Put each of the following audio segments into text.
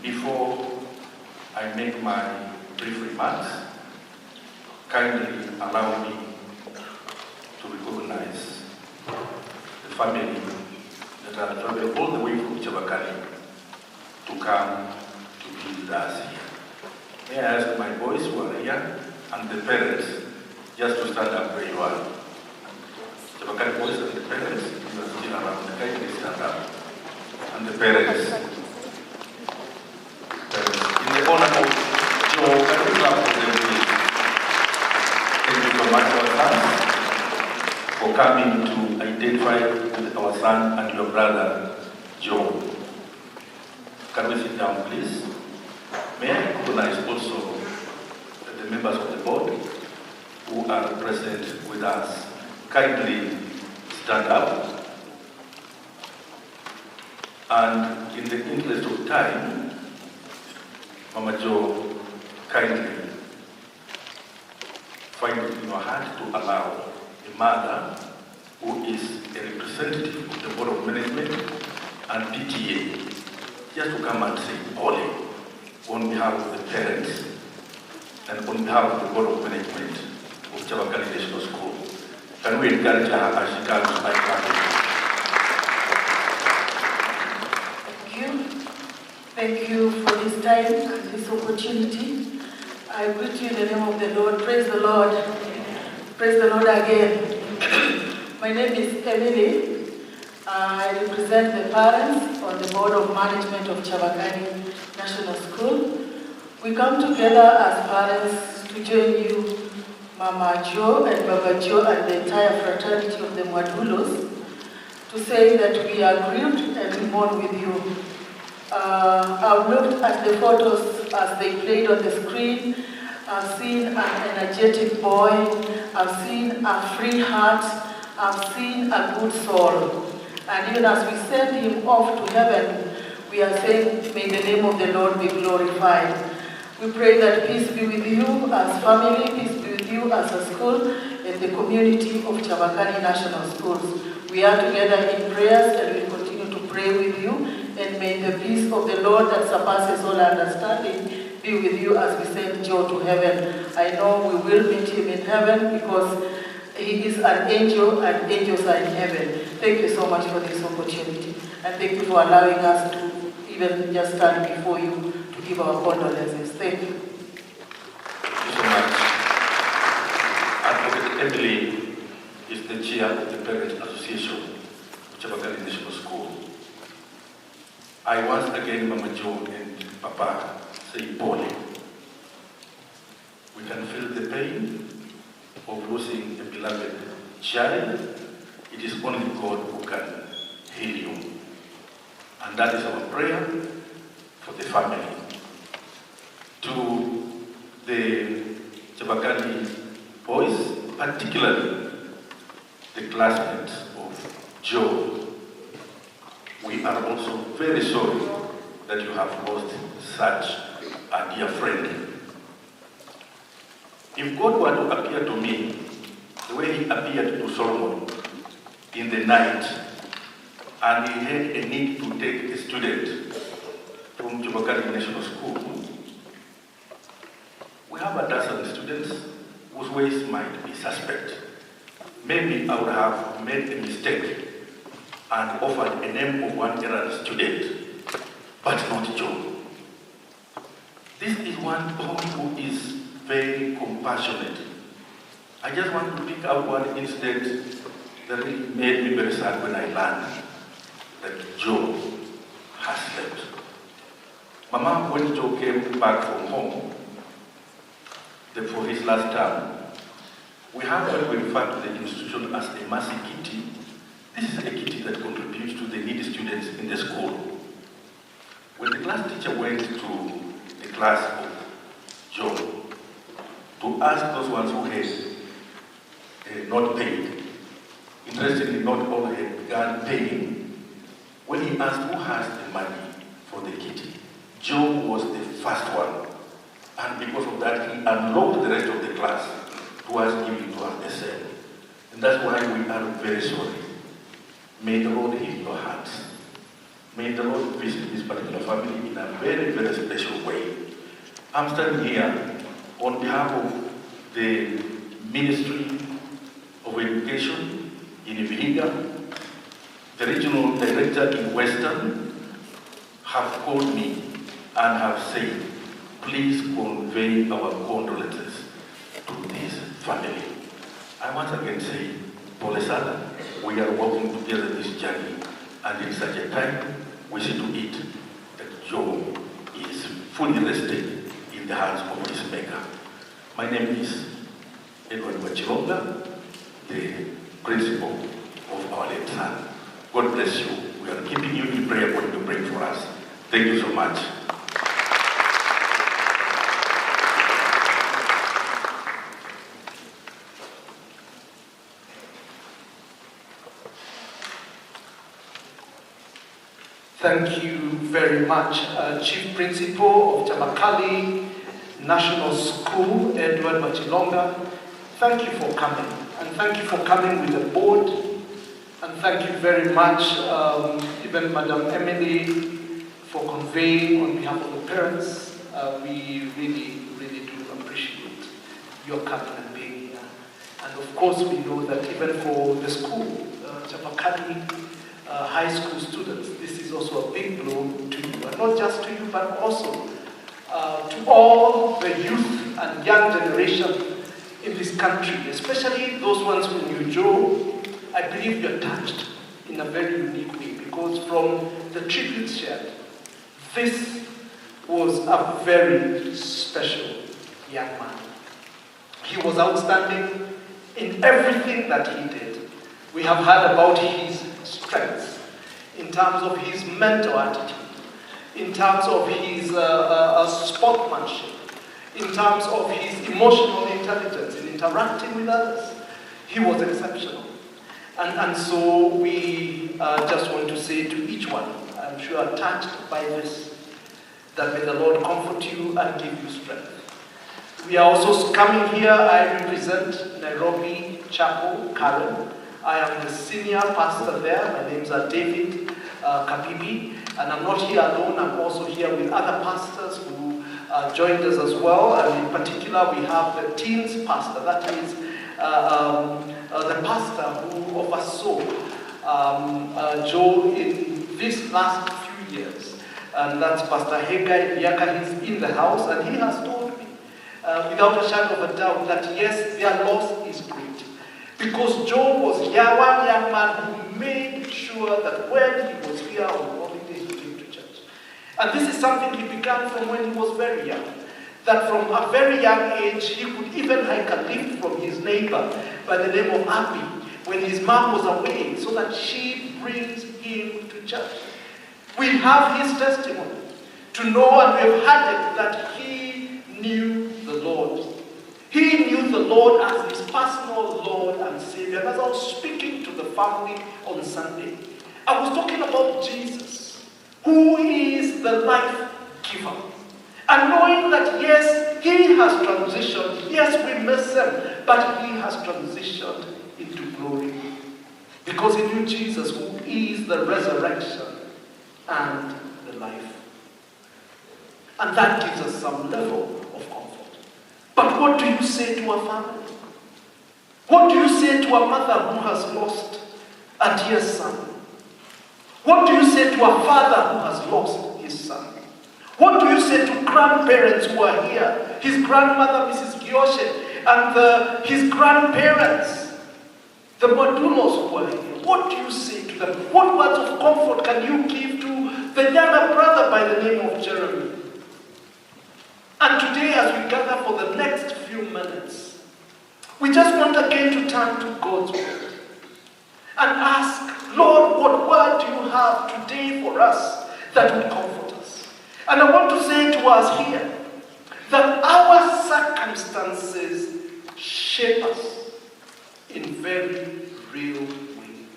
Before I make my brief remarks, kindly allow me to recognize the family that have traveled all the way from Chavakali to come to be with us here. May I ask my boys who are here and the parents just to stand up where you are. Chavakali boys and the parents, you are still around, kindly stand up. And the parents. In the honor of Ciugo, can we clap for them, please? Thank you so much, our sons, for coming to identify with our son and your brother, Joe. Can we sit down, please? May I recognize also the members of the board who are present with us. Kindly stand up. And in the interest of time, Mama Joe, kindly find it in your heart to allow a mother who is a representative of the Board of Management and PTA just to come and say Ole on behalf of the parents and on behalf of the Board of Management of Chavakali National School. Can we encourage her as she comes to my family? Thank you for this time and this opportunity. I greet you in the name of the Lord. Praise the Lord. Praise the Lord again. My name is Emily. I represent the parents on the Board of Management of Chavakali National School. We come together as parents to join you, Mama Joe and Baba Joe and the entire fraternity of the Mwadulos, to say that we are grieved and we mourn with you. I've looked at the photos as they played on the screen. I've seen an energetic boy. I've seen a free heart. I've seen a good soul. And even as we send him off to heaven, we are saying, may the name of the Lord be glorified. We pray that peace be with you as family, peace be with you as a school, and the community of Chavakali National Schools. We are together in prayers and we continue to pray with you. And may the peace of the Lord that surpasses all understanding be with you as we send Joe to heaven. I know we will meet him in heaven because he is an angel and angels are in heaven. Thank you so much for this opportunity. And thank you for allowing us to even just stand before you to give our condolences. Thank you. Thank you so much. Advocate Emily is the chair of the Parents Association of Chavakali National School. I once again, Mama Joe and Papa, say, Paul, we can feel the pain of losing a beloved child. It is only God who can heal you. And that is our prayer for the family. To the Chavakali boys, particularly the classmates of Joe, we are also very sorry that you have lost such a dear friend. If God were to appear to me the way he appeared to Solomon in the night, and he had a need to take a student from Chavakali National School, we have a dozen students whose ways might be suspect. Maybe I would have made a mistake and offered a name of one errant student, but not Joe. This is one boy who is very compassionate. I just want to pick out one incident that really made me very sad when I learned that Joe has slept. Mama, when Joe came back from home for his last term, we have what we refer to the institution as a mercy kitty. This is a kitty that contributes to the needy students in the school. When the class teacher went to the class of Joe to ask those ones who had not paid, interestingly, not all had begun paying, when he asked who has the money for the kitty, Joe was the first one. And because of that, he unlocked the rest of the class towards giving to us the same. And that's why we are very sorry. May the Lord heal your hearts. May the Lord visit this particular family in a very, very special way. I'm standing here on behalf of the Ministry of Education in Vihiga. The regional director in Western have called me and have said, please convey our condolences to this family. I once again say, Pole sana, we are walking together this journey, and in such a time, we see to it that Joe is fully rested in the hands of his Maker. My name is Edward Wachilonga, the principal of our late son. God bless you. We are keeping you in prayer when you pray for us. Thank you so much. Thank you very much, Chief Principal of Chavakali National School, Edward Wachilonga. Thank you for coming, and thank you for coming with the board, and thank you very much, even Madam Emily, for conveying on behalf of the parents. We really, really do appreciate your coming and being here. And of course, we know that even for the school, Chavakali high school students, this is also a big blow to you, and not just to you, but also to all the youth and young generation in this country, especially those ones who knew Joe. I believe you're touched in a very unique way, because from the tributes shared, this was a very special young man. He was outstanding in everything that he did. We have heard about his strengths, in terms of his mental attitude, in terms of his sportsmanship, in terms of his emotional intelligence in interacting with others. He was exceptional. And so we just want to say to each one, I'm sure touched by this, that may the Lord comfort you and give you strength. We are also coming here. I represent Nairobi Chapel, Kareh. I am the senior pastor there. My name's David Kabibi, and I'm not here alone. I'm also here with other pastors who joined us as well. And in particular, we have the teens pastor. That is the pastor who oversaw Joe in this last few years. And that's Pastor Hegai Yaka. He's in the house, and he has told me, without a shadow of a doubt, that yes, their loss is great. Because Joe was one young man who made sure that when he was here on holiday, he came to church. And this is something he began from when he was very young. That from a very young age, he could even hike a lift from his neighbor by the name of Abby when his mom was away, so that she brings him to church. We have his testimony to know, and we have heard it, that he knew the Lord. He knew the Lord as his personal Lord and Savior. And as I was speaking to the family on Sunday, I was talking about Jesus, who is the life giver. And knowing that, yes, he has transitioned. Yes, we miss him, but he has transitioned into glory. Because he knew Jesus, who is the resurrection and the life. And that gives us some level of comfort. But what do you say to a family? What do you say to a mother who has lost a dear son? What do you say to a father who has lost his son? What do you say to grandparents who are here? His grandmother, Mrs. Gioshe, and his grandparents, the Modulos who are here. What do you say to them? What words of comfort can you give to the younger brother by the name of Jeremy? And today, as we gather for the next few minutes, we just want again to turn to God's word and ask, Lord, what word do you have today for us that will comfort us? And I want to say to us here that our circumstances shape us in very real ways.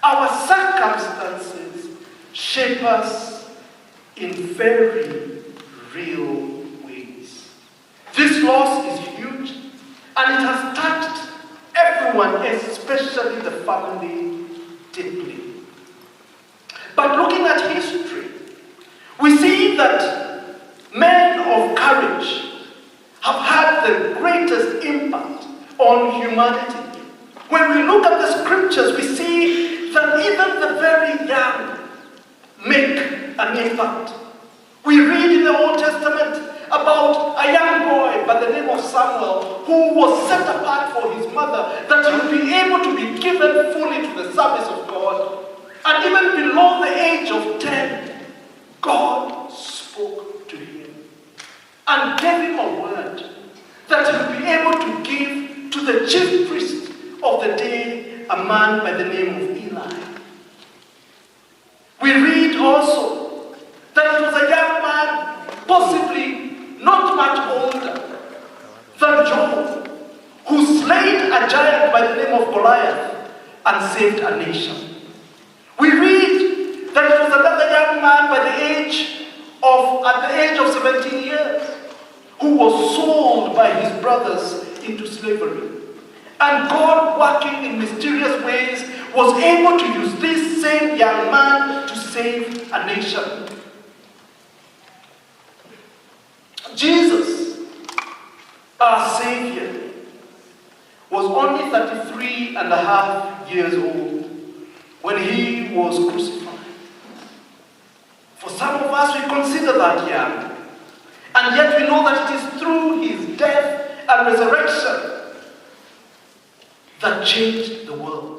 Our circumstances shape us in very real ways. This loss is huge, and it has touched everyone, especially the family, deeply. But looking at history, we see that men of courage have had the greatest impact on humanity. When we look at the scriptures, we see that even the very young make an impact. We read in the Old Testament about a young boy by the name of Samuel who was set apart for his mother, that he would be able to be given fully to the service of God. And even below the age of 10, God spoke to him and gave him a word that he would be able to give to the chief priest of the day, a man by the name of Eli. We read also that it was a young man, possibly not much older than Job, who slayed a giant by the name of Goliath and saved a nation. We read that it was another young man at the age of 17 years, who was sold by his brothers into slavery. And God, working in mysterious ways, was able to use this same young man to save a nation. Jesus, our Savior, was only 33 and a half years old when he was crucified. For some of us, we consider that young. And yet we know that it is through his death and resurrection that changed the world.